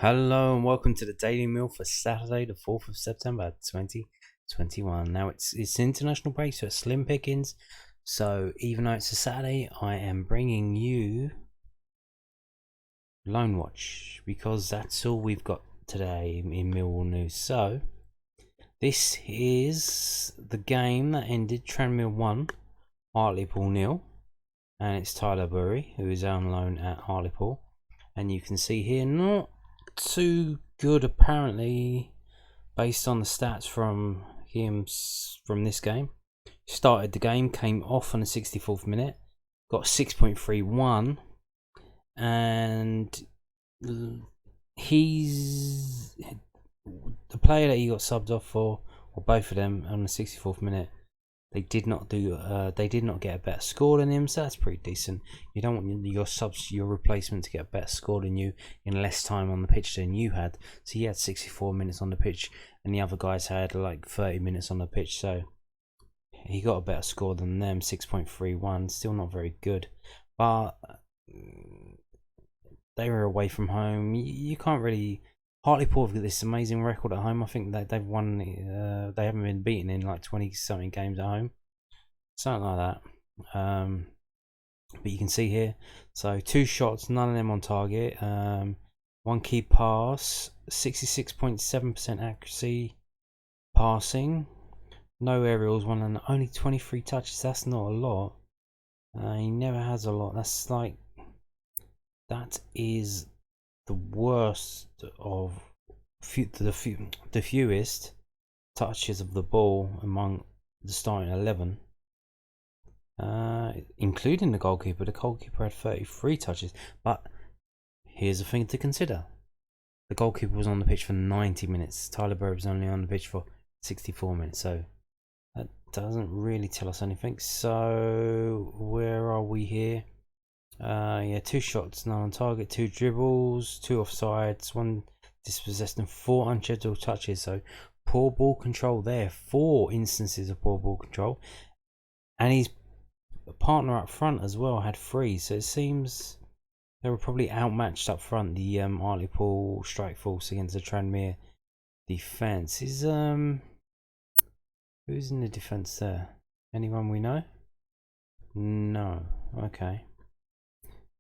Hello and welcome to the Daily Meal for Saturday, the 4th of September 2021. Now it's international break, so it's slim pickings. So even though it's a Saturday, I am bringing you Loanwatch because that's all we've got today in Millwall news. So this is the game that ended Tranmere 1, Hartlepool 0, and it's Tyler Burey who is on loan at Hartlepool, and you can see here not too good apparently based on the stats from him from this game. Started the game, came off on the 64th minute, got 6.31, and he's the player that he got subbed off for, or both of them, on the 64th minute. They did not get a better score than him, so that's pretty decent. You don't want your replacement to get a better score than you in less time on the pitch than you had. So he had 64 minutes on the pitch, and the other guys had like 30 minutes on the pitch. So he got a better score than them, 6.31. Still not very good, but they were away from home. You can't really. Hartlepool have got this amazing record at home. I think that they've won. They haven't been beaten in like 20-something games at home, something like that. But you can see here, so 2 shots, none of them on target. 1 key pass, 66.7% accuracy passing, no aerials, one and only 23 touches. That's not a lot. He never has a lot. That is the worst of the fewest touches of the ball among the starting 11, including the goalkeeper. The goalkeeper had 33 touches, but here's a thing to consider: the goalkeeper was on the pitch for 90 minutes. Tyler Burey was only on the pitch for 64 minutes, so that doesn't really tell us anything. So where are we here? 2 shots, none on target, 2 dribbles, 2 offsides, 1 dispossessed, and 4 unscheduled touches. So poor ball control there. 4 instances of poor ball control, and his partner up front as well had 3. So it seems they were probably outmatched up front. The Hartlepool strike force against the Tranmere defense is who's in the defense there? Anyone we know? No. Okay.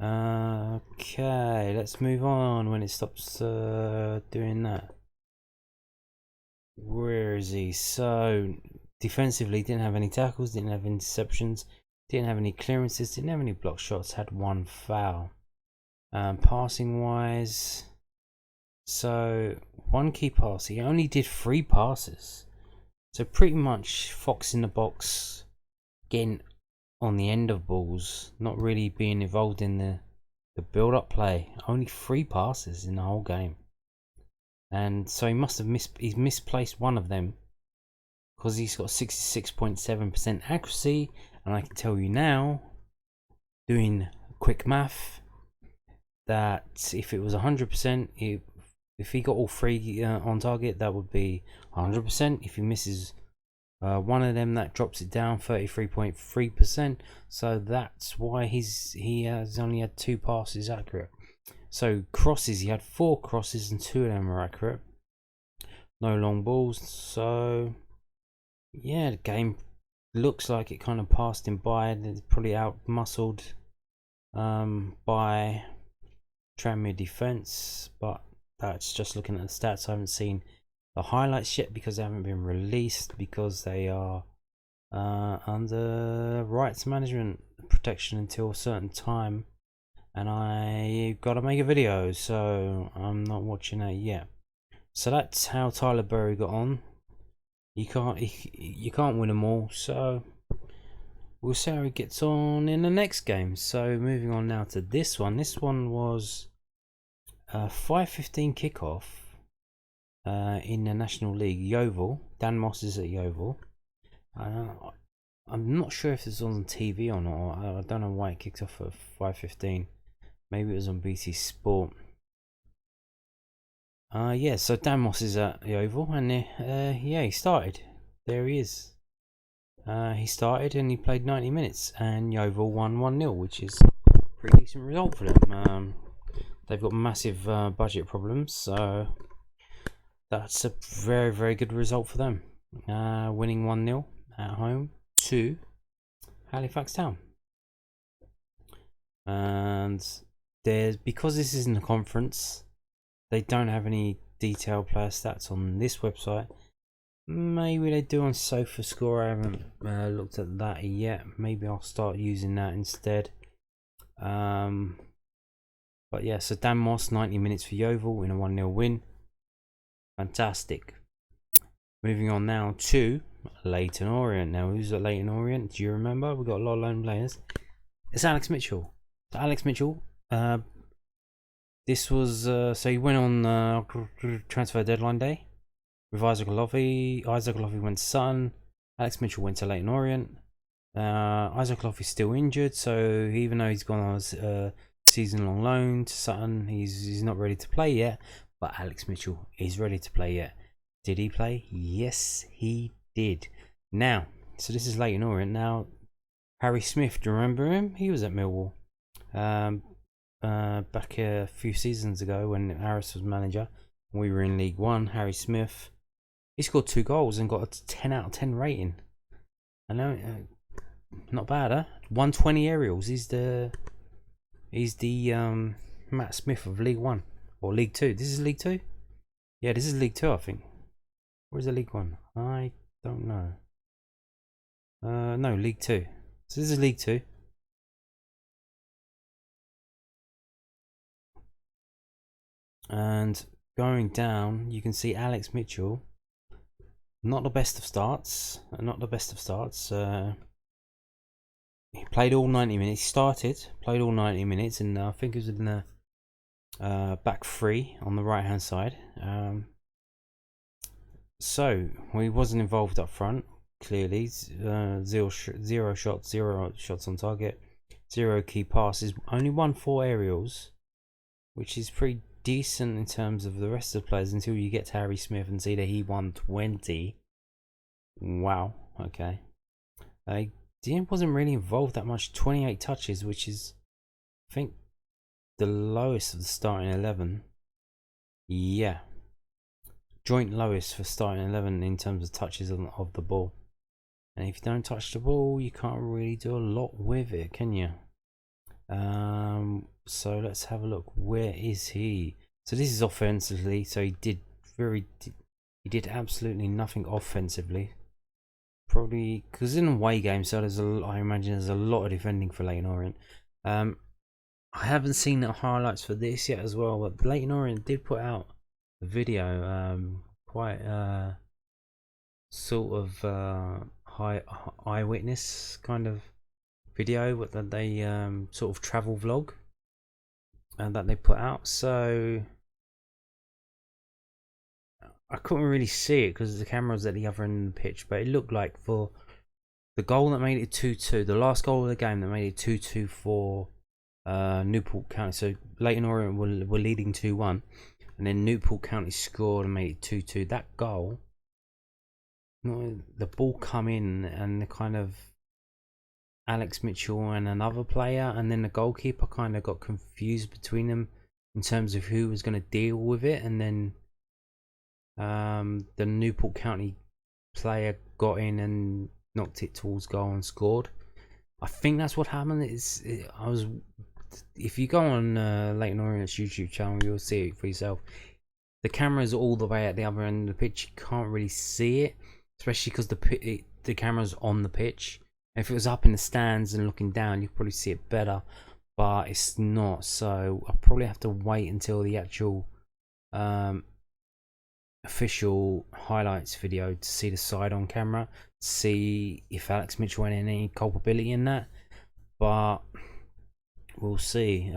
Okay, let's move on when it stops doing that. Where is he? So defensively, didn't have any tackles, didn't have interceptions, didn't have any clearances, didn't have any block shots, had 1 foul. Passing wise, so 1 key pass. He only did 3 passes, so pretty much fox in the box, getting on the end of balls, not really being involved in the build-up play. Only 3 passes in the whole game, and so he must have he's misplaced one of them, because he's got 66.7% accuracy. And I can tell you now, doing quick math, that if it was 100%, if he got all 3 on target, that would be 100%. If he misses one of them, that drops it down 33.3%. So that's why he has only had 2 passes accurate. So crosses, he had 4 crosses and 2 of them were accurate. No long balls. So yeah, the game looks like it kind of passed him by. It's probably out muscled by Tranmere defense, but that's just looking at the stats. I haven't seen the highlights yet because they haven't been released, because they are under rights management protection until a certain time, and I gotta make a video, so I'm not watching that yet. So that's how Tyler Burey got on. You can't win them all, so we'll see how he gets on in the next game. So moving on now to this one. This one was a 5:15 kickoff in the National League. Yeovil, Dan Moss is at Yeovil. I'm not sure if it's on TV or not. I don't know why it kicked off at 5:15. Maybe it was on BT Sport. Yeah, so Dan Moss is at Yeovil, and yeah, he started. There he is. He started and he played 90 minutes, and Yeovil won 1-0, which is a pretty decent result for them. They've got massive budget problems, so that's a very, very good result for them. Winning 1-0 at home to Halifax Town. And because this isn't a conference, they don't have any detailed player stats on this website. Maybe they do on SofaScore. I haven't looked at that yet. Maybe I'll start using that instead. But yeah, so Dan Moss, 90 minutes for Yeovil in a 1-0 win. Fantastic. Moving on now to Leyton Orient. Now, who's at Leyton Orient? Do you remember? We've got a lot of loan players. It's Alex Mitchell. So Alex Mitchell, this was, so he went on transfer deadline day with Isaac Alofi. Isaac Alofi went to Sutton. Alex Mitchell went to Leyton Orient. Isaac Alofi's still injured, so even though he's gone on a season-long loan to Sutton, he's not ready to play yet. But Alex Mitchell is ready to play yet. Did he play? Yes, he did. Now, so this is Leyton Orient. Now, Harry Smith, do you remember him? He was at Millwall back a few seasons ago when Harris was manager. We were in League One. Harry Smith, he scored 2 goals and got a 10 out of 10 rating. I know, not bad, huh? 120 aerials. He's the Matt Smith of League One or League Two. This is League Two. Yeah, this is League Two, I think. Or is it League One? I don't know. No, League Two. So this is League Two. And going down, you can see Alex Mitchell. Not the best of starts. He played all 90 minutes. Played all 90 minutes, and I think he was in the back 3 on the right hand side. So he wasn't involved up front. Clearly, 0 shots, 0 shots on target, 0 key passes, only won 4 aerials, which is pretty decent in terms of the rest of the players until you get to Harry Smith and see that he won 20. Wow. Okay. Dean wasn't really involved that much. 28 touches, which is, I think, the lowest of the starting 11. Yeah. Joint lowest for starting 11 in terms of touches of the ball. And if you don't touch the ball, you can't really do a lot with it, can you? So let's have a look. Where is he? So this is offensively. So he did absolutely nothing offensively. Probably because in a away game, so I imagine there's a lot of defending for Leyton Orient. I haven't seen the highlights for this yet as well, but Leyton Orient did put out a video, quite sort of high eyewitness kind of video that they sort of travel vlog that they put out. So I couldn't really see it because the camera was at the other end of the pitch, but it looked like for the goal that made it 2-2, the last goal of the game that made it 2-2 for Newport County. So Leyton Orient were leading 2-1, and then Newport County scored and made it 2-2. That goal, the ball come in and the kind of Alex Mitchell and another player, and then the goalkeeper kind of got confused between them in terms of who was going to deal with it, and then the Newport County player got in and knocked it towards goal and scored. I think that's what happened. If you go on Leyton Orient's YouTube channel, you'll see it for yourself. The camera's all the way at the other end of the pitch. You can't really see it, especially because the camera's on the pitch. If it was up in the stands and looking down, you'd probably see it better, but it's not. So I'll probably have to wait until the actual official highlights video to see the side on camera, see if Alex Mitchell had any culpability in that, but we'll see.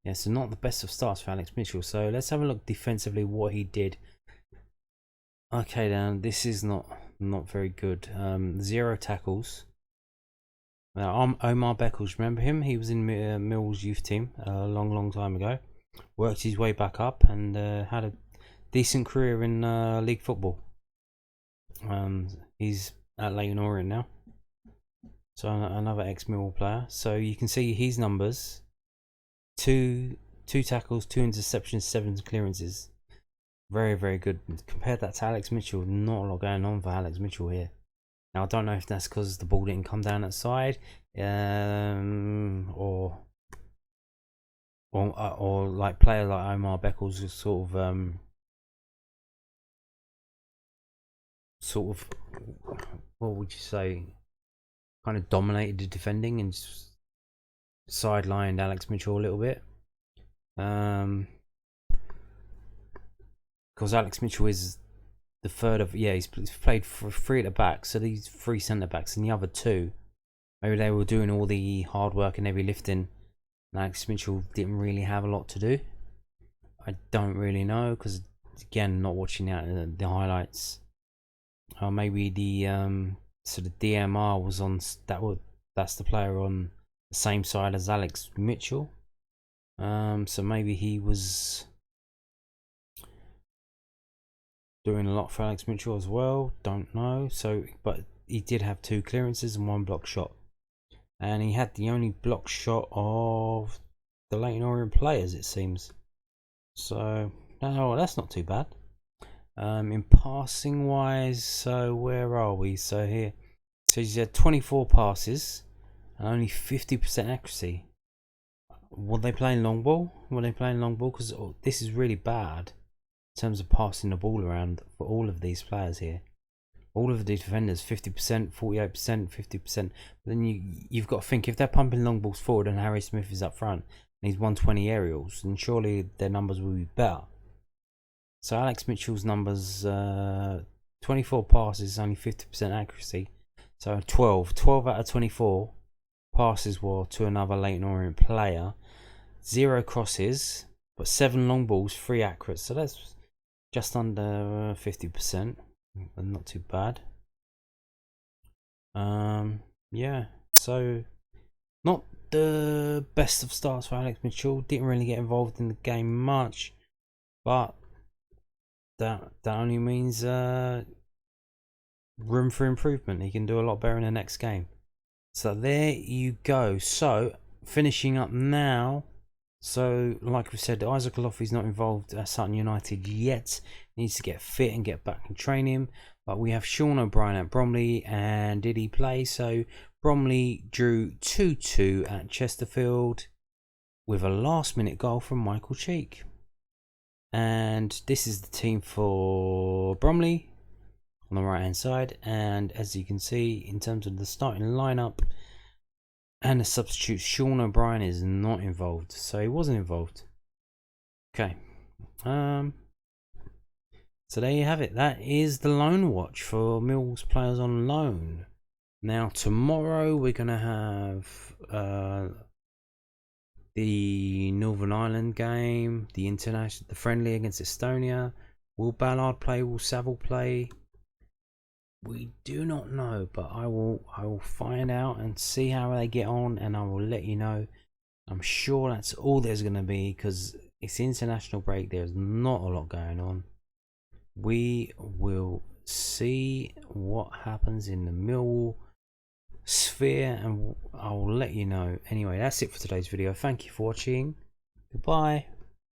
Yeah, so not the best of starts for Alex Mitchell. So let's have a look defensively what he did. Okay, then this is not very good. 0 tackles. Now, Omar Beckles, remember him? He was in Mill's youth team a long time ago. Worked his way back up and had a decent career in league football. He's at Leyton Orient now, so another ex-Millwall player. So you can see his numbers: 2 2 tackles, 2 interceptions, 7 clearances. Very, very good. Compare that to Alex Mitchell. Not a lot going on for Alex Mitchell here. Now I don't know if that's because the ball didn't come down that side, or like player like Omar Beckles was sort of what would you say, kind of dominated the defending and sidelined Alex Mitchell a little bit. Because Alex Mitchell is the third of, he's played for 3 at the back, so these 3 centre backs, and the other 2, maybe they were doing all the hard work and heavy lifting. And Alex Mitchell didn't really have a lot to do. I don't really know, because again, not watching the highlights. Maybe the so the DMR was on that's the player on the same side as Alex Mitchell. So maybe he was doing a lot for Alex Mitchell as well. Don't know. So, but he did have 2 clearances and 1 block shot, and he had the only block shot of the Leyton Orient players, it seems. So, no, that's not too bad. In passing wise, so where are we? So here, so he's had 24 passes and only 50% accuracy. Were they playing long ball? Because this is really bad in terms of passing the ball around for all of these players here. All of the defenders, 50%, 48%, 50%. But then you've got to think, if they're pumping long balls forward and Harry Smith is up front and he's 120 aerials, then surely their numbers will be better. So Alex Mitchell's numbers, 24 passes, only 50% accuracy. So 12 out of 24 passes were to another Leyton Orient player. 0 crosses, but 7 long balls, 3 accurate. So that's just under 50%, and not too bad. Yeah, so not the best of starts for Alex Mitchell. Didn't really get involved in the game much, but that only means room for improvement. He can do a lot better in the next game. So there you go. So finishing up now. So like we said, Isaac Olofi's not involved at Sutton United yet. He needs to get fit and get back and train him. But we have Sean O'Brien at Bromley, and did he play? So Bromley drew 2-2 at Chesterfield with a last minute goal from Michael Cheek. And this is the team for Bromley on the right hand side, and as you can see, in terms of the starting lineup and the substitutes, Sean O'Brien is not involved, so he wasn't involved. Okay, so there you have it. That is the Loanwatch for Millwall's players on loan. Now tomorrow we're gonna have the Northern Ireland game, the friendly against Estonia. Will Ballard play? Will Saville play? We do not know, but I will find out and see how they get on, and I will let you know. I'm sure that's all there's going to be, because it's international break. There's not a lot going on. We will see what happens in the Millwall sphere, and I will let you know. Anyway, that's it for today's video. Thank you for watching. Goodbye.